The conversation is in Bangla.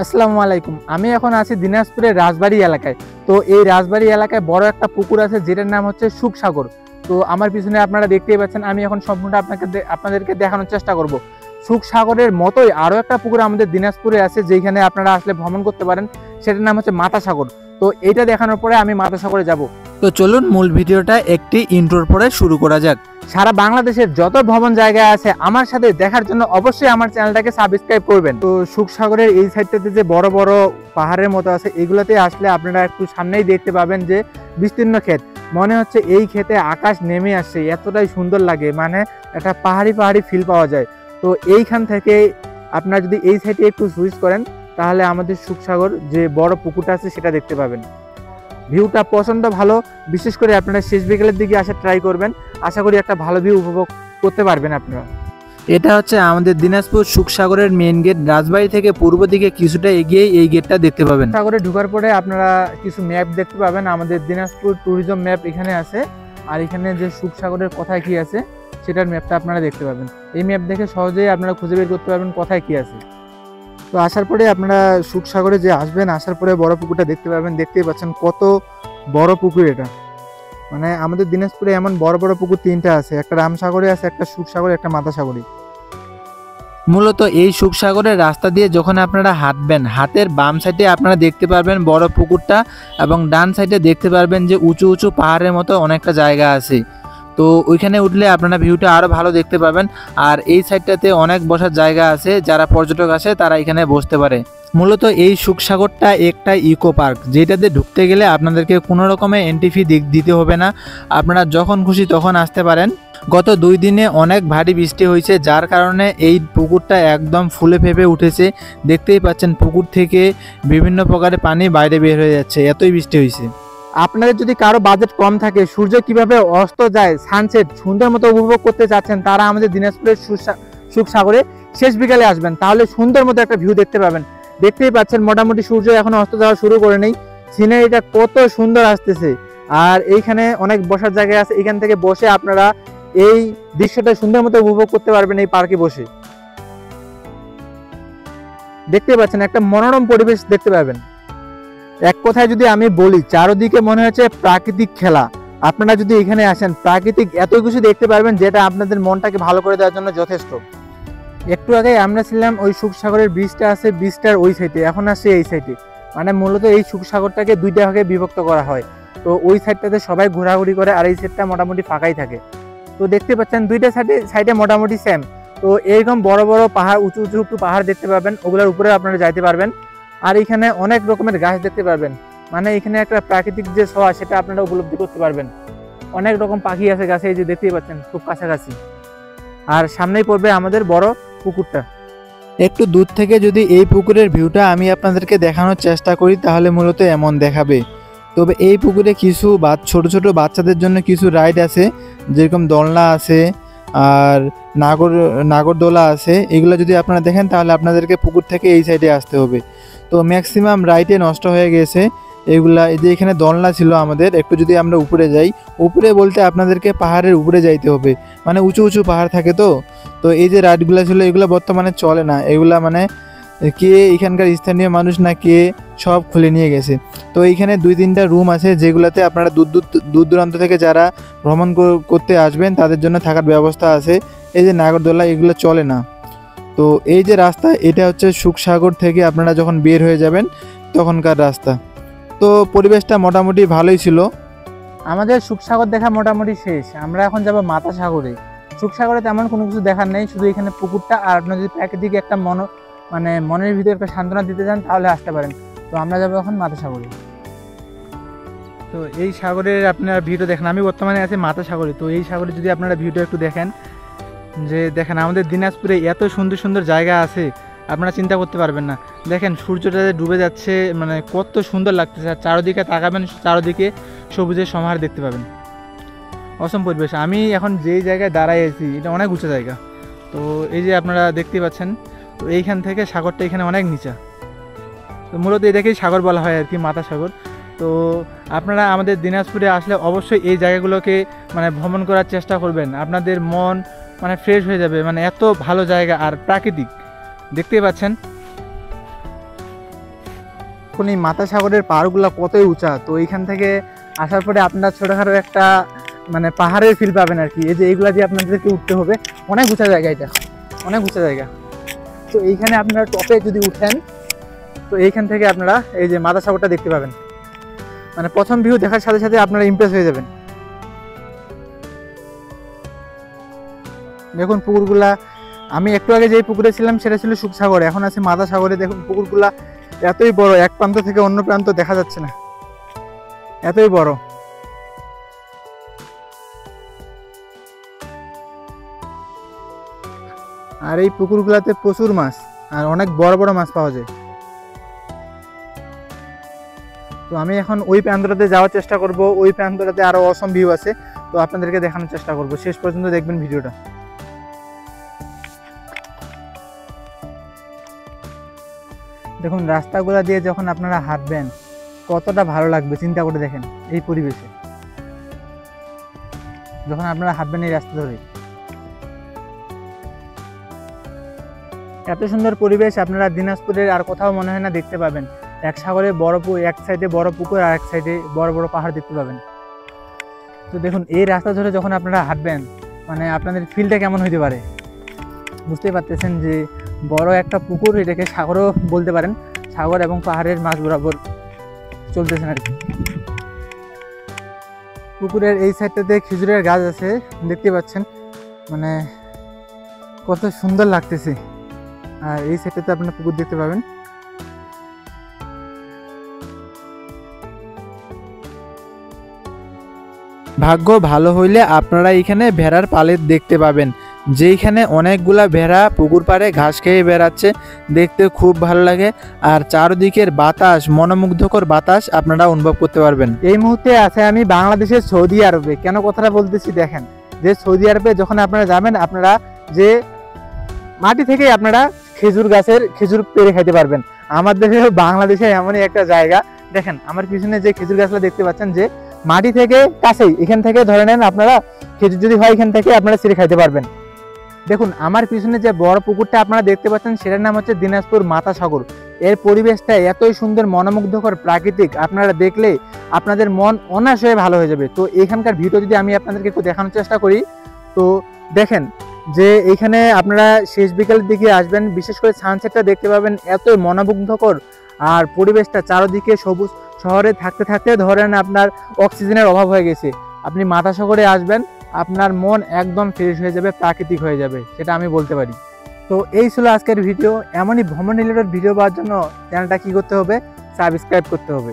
আসসালামু আলাইকুম। আমি এখন আছি দিনাজপুরের রাজবাড়ী এলাকায়। তো এই রাজবাড়ী এলাকায় বড় একটা পুকুর আছে যেটার নাম হচ্ছে সুখসাগর। তো আমার পিছনে আপনারা দেখতেই পাচ্ছেন, আমি এখন সম্পূর্ণটা আপনাদেরকে দেখানোর চেষ্টা করব। সুখসাগরের মতোই আরও একটা পুকুর আমাদের দিনাজপুরে আছে, যেখানে আপনারা আসলে ভ্রমণ করতে পারেন। সেটার নাম হচ্ছে মাতাসাগর। তো এইটা দেখানোর পরে আমি মাতাসাগরে যাব। তো চলুন মূল ভিডিওটা একটি ইন্ট্রোর পরে শুরু করা যাক। সারা বাংলাদেশের যত ভ্রমণ জায়গা আছে আমার সাথে দেখার জন্য অবশ্যই আমার চ্যানেলটাকে সাবস্ক্রাইব করবেন। তো সুখসাগরের এই সাইডটাতে যে বড় বড় পাহাড়ের মতো আছে, এগুলোতে আসলে আপনারা একটু সামনেই দেখতে পাবেন যে বিস্তীর্ণ ক্ষেত। মনে হচ্ছে এই ক্ষেতে আকাশ নেমে আসছে, এতটাই সুন্দর লাগে, মানে একটা পাহাড়ি পাহাড়ি ফিল পাওয়া যায়। তো এইখান থেকে আপনারা যদি এই সাইডে একটু সুইচ করেন তাহলে আমাদের সুখসাগর যে বড় পুকুরটা আছে সেটা দেখতে পাবেন। ভিউটা প্রচণ্ড ভালো, বিশেষ করে আপনারা শেষ বিকেলের দিকে আসা ট্রাই করবেন। আশা করি একটা ভালো ভিউ উপভোগ করতে পারবেন আপনারা। এটা হচ্ছে আমাদের দিনাজপুর সুখসাগরের মেইন গেট। রাজবাড়ী থেকে পূর্ব দিকে কিছুটা এগিয়ে এই গেটটা দেখতে পাবেন। সাগরে ঢোকার পরে আপনারা কিছু ম্যাপ দেখতে পাবেন। আমাদের দিনাজপুর ট্যুরিজম ম্যাপ এখানে আছে, আর এখানে যে সুখসাগরের কোথায় কি আছে সেটার ম্যাপটা আপনারা দেখতে পাবেন। এই ম্যাপ দেখে সহজেই আপনারা খুঁজে বের করতে পারবেন কোথায় কি আছে। তো আসার পরে আপনারা সুখসাগরে যে আসবেন, আসার পরে বড় পুকুরটা দেখতে পাবেন। দেখতেই পাচ্ছেন কত বড় পুকুর এটা। মানে আমাদের দিনাজপুরে এমন বড় বড় পুকুর তিনটা আছে, একটা রামসাগরে আছে, একটা সুখসাগরে, একটা মাতাসাগরে। মূলত এই সুখসাগরের রাস্তা দিয়ে যখন আপনারা হাঁটবেন, হাতের বাম সাইডে আপনারা দেখতে পারবেন বড় পুকুরটা, এবং ডান সাইডে দেখতে পারবেন যে উঁচু উঁচু পাহাড়ের মতো অনেকটা জায়গা আছে। তো ওইখানে উঠলে আপনারা ভিউটা আরও ভালো দেখতে পাবেন। আর এই সাইডটাতে অনেক বসার জায়গা আছে, যারা পর্যটক আসে তারা এখানে বসতে পারে। মূলত এই সুখসাগরটা একটা ইকো পার্ক, যেটাতে ঢুকতে গেলে আপনাদেরকে কোনো রকমের এন্ট্রি ফি দিতে হবে না। আপনারা যখন খুশি তখন আসতে পারেন। গত 2 দিনে অনেক ভারী বৃষ্টি হয়েছে, যার কারণে এই পুকুরটা একদম ফুলে ফেপে উঠেছে। দেখতেই পাচ্ছেন পুকুর থেকে বিভিন্ন প্রকারের পানি বাইরে বের হয়ে যাচ্ছে, এতই বৃষ্টি হয়েছে। আপনাদের যদি কারো বাজেট কম থাকে, সূর্য কিভাবে অস্ত যায়, সানসেট সুন্দর মতো উপভোগ করতে চাচ্ছেন, তারা আমাদের দিনাজপুরের সুখসাগরে শেষ বিকালে আসবেন, তাহলে সুন্দর মতো একটা ভিউ দেখতে পাবেন। দেখতেই পাচ্ছেন মোটামুটি সূর্য এখন অস্ত যাওয়া শুরু করে নেই। সিনারিটা কত সুন্দর আসতেছে। আর এইখানে অনেক বসার জায়গা আছে, এখান থেকে বসে আপনারা এই দৃশ্যটা সুন্দর মতো উপভোগ করতে পারবেন এই পার্কে বসে। দেখতে পাচ্ছেন একটা মনোরম পরিবেশ দেখতে পাবেন। এক কথায় যদি আমি বলি, চারদিকে মনে হচ্ছে প্রাকৃতিক খেলা। আপনারা যদি এখানে আসেন, প্রাকৃতিক এত কিছু দেখতে পারবেন যেটা আপনাদের মনটাকে ভালো করে দেওয়ার জন্য যথেষ্ট। একটু আগে আমরা ছিলাম ওই সুখসাগরের ব্রিজটা আছে, ব্রিজটার ওই সাইডে, এখন আসছে এই সাইডে। মানে মূলত এই সুখসাগরটাকে দুইটা ভাগে বিভক্ত করা হয়। তো ওই সাইডটাতে সবাই ঘোরাঘুরি করে, আর এই সাইডটা মোটামুটি ফাঁকাই থাকে। তো দেখতে পাচ্ছেন দুইটা সাইডে মোটামুটি সেম। তো এইরকম বড় বড় পাহাড়, উঁচু উঁচু একটু পাহাড় দেখতে পাবেন, ওগুলোর উপরে আপনারা যাইতে পারবেন। আর এখানে অনেক রকমের গাছ দেখতে পারবেন। মানে এখানে একটা প্রাকৃতিক যে ছোঁয়া সেটা আপনারা উপলব্ধি করতে পারবেন। অনেক রকম পাখি আছে গাছে, এই যে দেখতেই পাচ্ছেন খুব কাছাকাছি। আর সামনেই পড়বে আমাদের বড় পুকুরটা। একটু দূর থেকে যদি এই পুকুরের ভিউটা আমি আপনাদেরকে দেখানোর চেষ্টা করি তাহলে মূলত এমন দেখাবে। তবে এই পুকুরে কিছু ছোট ছোট বাচ্চাদের জন্য কিছু রাইড আছে, যেরকম দোলনা আছে আর নাগরদোলা আছে। এগুলো যদি আপনারা দেখেন তাহলে আপনাদেরকে পুকুর থেকে এই সাইডে আসতে হবে। তো ম্যাক্সিমাম রাইডে নষ্ট হয়ে গেছে এগুলা। এই যে এখানে দোলনা ছিল আমাদের, একটু যদি আমরা উপরে যাই, উপরে বলতে আপনাদেরকে পাহাড়ের উপরে যাইতে হবে, মানে উঁচু উঁচু পাহাড় থাকে। তো এই যে রাইডগুলো ছিল এগুলো বর্তমানে চলে না। এগুলা মানে কে এখানকার স্থানীয় মানুষ না কে সব খুলে নিয়ে গেছে। তো এইখানে 2-3টা রুম আছে যেগুলোতে আপনারা দূর দূরান্ত থেকে যারা ভ্রমণ করতে আসবেন তাদের জন্য থাকার ব্যবস্থা আছে। এই যে নাগরদোলা এগুলো চলে না। তো এই যে রাস্তা, এটা হচ্ছে সুখসাগর থেকে আপনারা যখন বের হয়ে যাবেন তখনকার রাস্তা। তো পরিবেশটা মোটামুটি ভালোই ছিল। আমাদের সুখসাগর দেখা মোটামুটি শেষ। আমরা এখন যাব মাতাসাগরে। সুখসাগরে তেমন কোনো কিছু দেখার নেই, শুধু এখানে পুকুরটা। আর আপনার যদি প্রাকৃতিক একটা মনের ভিতরে একটা সান্ত্বনা দিতে চান তাহলে আসতে পারেন। তো আমরা যাবো এখন মাতাসাগরে। তো এই সাগরের আপনারা ভিউটা দেখেন, আমি বর্তমানে আছি মাতাসাগরে। তো এই সাগরে যদি আপনারা ভিউটা একটু দেখেন, যে দেখেন আমাদের দিনাজপুরে এত সুন্দর সুন্দর জায়গা আছে আপনারা চিন্তা করতে পারবেন না। দেখেন সূর্যটা ডুবে যাচ্ছে, মানে কত সুন্দর লাগতেছে। আর চারদিকে তাকাবেন, চারদিকে সবুজের সমাহার দেখতে পাবেন, অসম পরিবেশ। আমি এখন যেই জায়গায় দাঁড়াই আছি এটা অনেক উঁচু জায়গা। তো এই যে আপনারা দেখতে পাচ্ছেন, তো এইখান থেকে সাগরটা এখানে অনেক নিচা। তো মূলত এটাকেই সাগর বলা হয় আর কি, মাতাসাগর। তো আপনারা আমাদের দিনাজপুরে আসলে অবশ্যই এই জায়গাগুলোকে ভ্রমণ করার চেষ্টা করবেন। আপনাদের মন ফ্রেশ হয়ে যাবে। এত ভালো জায়গা আর প্রাকৃতিক, দেখতেই পাচ্ছেন। দেখুন এই মাতা সাগরের পাহাড়গুলো কতই উঁচা। তো এইখান থেকে আসার পরে আপনার ছোটোখাটো একটা মানে পাহাড়ের ফিল পাবেন আর কি। এই যে এইগুলা দিয়ে আপনাদেরকে উঠতে হবে, অনেক উঁচা জায়গা, এটা অনেক উঁচা জায়গা। তো এইখানে আপনারা টপে যদি উঠেন তো এইখান থেকে আপনারা এই যে মাতা সাগরটা দেখতে পাবেন। মানে প্রথম ভিউ দেখার সাথে সাথে আপনারা ইমপ্রেস হয়ে যাবেন। দেখুন পুকুরগুলা, আমি একটু আগে যেই পুকুরে ছিলাম সেটা ছিল সুখসাগরে, এখন আছে মাতা সাগরে। দেখুন পুকুরগুলা এতই বড়, এক প্রান্ত থেকে অন্য প্রান্ত দেখা যাচ্ছে না, এতই বড়। আর এই পুকুরগুলাতে প্রচুর মাছ আর অনেক বড় বড় মাছ পাওয়া যায়। তো আমি এখন ওই প্রান্তটাতে যাওয়ার চেষ্টা করব, ওই প্রান্তটাতে আরো অসম ভিউ আছে, তো আপনাদেরকে দেখানোর চেষ্টা করব। শেষ পর্যন্ত দেখবেন ভিডিওটা। দেখুন রাস্তাগুলো দিয়ে যখন আপনারা হাঁটবেন কতটা ভালো লাগবে চিন্তা করে দেখেন। এই পরিবেশে যখন আপনারা হাঁটবেন এই রাস্তা ধরে, এত সুন্দর পরিবেশ আপনারা দিনাজপুরের আর কোথাও মনে হয় না দেখতে পাবেন। এক সাগরে বড় এক সাইডে বড় পুকুর আর এক সাইডে বড় বড় পাহাড় দেখতে পাবেন। তো দেখুন এই রাস্তা ধরে যখন আপনারা হাঁটবেন মানে আপনাদের ফিলটা কেমন হইতে পারে বুঝতেই পারতেছেন। যে বড় একটা পুকুর, এটাকে সাগরও বলতে পারেন, সাগর এবং পাহাড়ের মাঝ বরাবর চলতেছেন আর কি। পুকুরের এই সাইডটাতে খেজুরের গাছ আছে দেখতে পাচ্ছেন, মানে কত সুন্দর লাগতেছে। আর এই সাইডটাতে আপনারা পুকুর দেখতে পাবেন। ভাগ্য ভালো হইলে আপনারা এখানে ভেড়ার পালেট দেখতে পাবেন, যেইখানে অনেকগুলা ভেড়া পুকুর পাড়ে ঘাস খেয়ে বেড়াচ্ছে, দেখতে খুব ভালো লাগে। আর চারদিকের বাতাস, মনোমুগ্ধকর বাতাস আপনারা অনুভব করতে পারবেন। এই মুহূর্তে আছে আমি বাংলাদেশের সৌদি আরবে। কেন কথাটা বলতেছি দেখেন, যে সৌদি আরবে যখন আপনারা যাবেন আপনারা যে মাটি থেকে আপনারা খেজুর গাছের খেজুর পেড়ে খাইতে পারবেন। আমাদের বাংলাদেশে এমনই একটা জায়গা, দেখেন আমার পিছনে যে খেজুর গাছগুলো দেখতে পাচ্ছেন, যে মাটি থেকে কাছেই, এখান থেকে ধরে নেন আপনারা খেজুর যদি হয় এখান থেকে আপনারা ছিঁড়ে খাইতে পারবেন। দেখুন আমার পিছনে যে বড় পুকুরটা আপনারা দেখতে পাচ্ছেন সেটার নাম হচ্ছে দিনাজপুর মাতা সাগর। এর পরিবেশটা এতই সুন্দর, মনোমুগ্ধকর, প্রাকৃতিক, আপনারা দেখলে আপনাদের মন অনায়াসে ভালো হয়ে যাবে। তো এখানকার ভিডিও যদি আমি আপনাদেরকে একটু দেখানোর চেষ্টা করি, তো দেখেন যে এইখানে আপনারা শেষ বিকালের দিকে আসবেন, বিশেষ করে সানসেটটা দেখতে পাবেন, এতই মনোমুগ্ধকর। আর পরিবেশটা চারদিকে সবুজ, শহরে থাকতে থাকতে ধরেন আপনার অক্সিজেনের অভাব হয়ে গেছে, আপনি মাতা সাগরে আসবেন আপনার মন একদম ফ্রেশ হয়ে যাবে, প্রাকৃতিক হয়ে যাবে, সেটা আমি বলতে পারি। তো এই ছিল আজকের ভিডিও। এমনই ভ্রমণ রিলেটেড ভিডিও পাওয়ার জন্য চ্যানেলটা কি করতে হবে, সাবস্ক্রাইব করতে হবে।